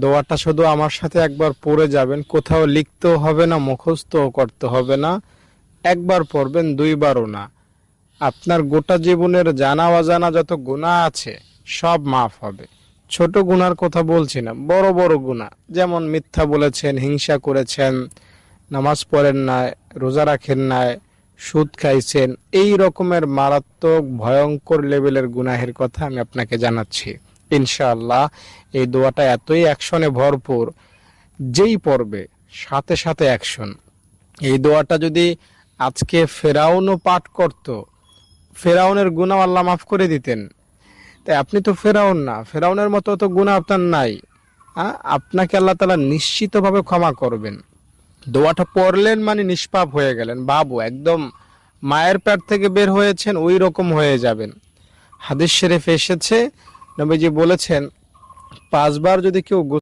দোয়াটা শুধু আমার সাথে একবার পড়ে যাবেন, কোথাও লিখতেও হবে না, মুখস্থও করতে হবে না। একবার পড়বেন, দুইবারও না। আপনার গোটা জীবনের জানা অজানা যত গুনাহ আছে সব মাফ হবে। ছোট গুনার কথা বলছি না, বড় বড় গুনাহ, যেমন মিথ্যা বলেছেন, হিংসা করেছেন, নামাজ পড়েন নাই, রোজা রাখেন নাই, সুদ খাইছেন, এই রকমের মারাত্মক ভয়ঙ্কর লেভেলের গুনাহের কথা আমি আপনাকে জানাচ্ছি। ইনশাআল্লাহ এই দোয়াটা এতই অ্যাকশনে ভরপুর, যেই পড়বে সাথে সাথে অ্যাকশন। এই দোয়াটা যদি আজকে ফেরাউনও পাঠ করত, ফেরাউনের গুনাহ আল্লাহ মাফ করে দিতেন। তাই আপনি তো ফেরাউন না, ফেরাউনের মতো তো গুনাহ আপনার নাই। আপনাকে আল্লাহ তাআলা নিশ্চিতভাবে ক্ষমা করবেন। দোয়াটা পড়লেন মানে নিষ্পাপ হয়ে গেলেন, বাবু একদম মায়ের পেট থেকে বের হয়েছেন ওই রকম হয়ে যাবেন। হাদিস শরীফে এসেছে, নবীজি বলেছেন 5 বার যদি কেউ